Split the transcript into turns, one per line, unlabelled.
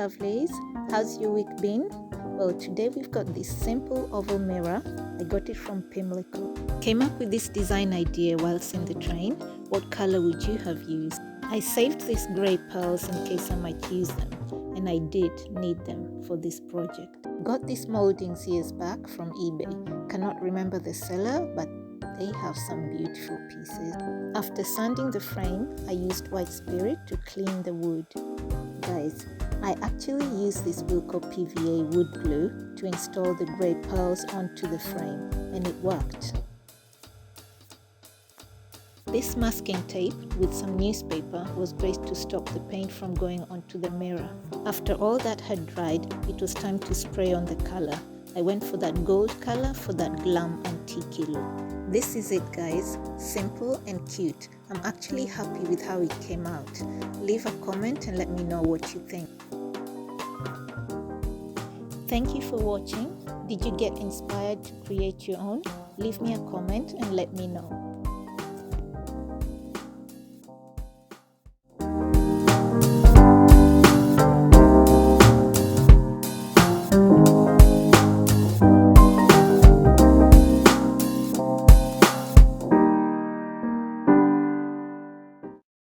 lovelies, how's your week been? Well, today we've got this simple oval mirror. I got it from Pimlico. Came up with this design idea whilst in the train. What color would you have used? I saved these grey pearls in case I might use them, and I did need them for this project. Got these moldings years back from eBay. Cannot remember the seller, but they have some beautiful pieces. After sanding the frame, I used white spirit to clean the wood. Guys, I actually used this Wilko PVA wood glue to install the grey pearls onto the frame, and it worked. This masking tape with some newspaper was great to stop the paint from going onto the mirror. After all that had dried, it was time to spray on the color. I went for that gold color for that glam antique look. This is it, guys. Simple and cute. I'm actually happy with how it came out. Leave a comment and let me know what you think. Thank you for watching. Did you get inspired to create your own? Leave me a comment and let me know.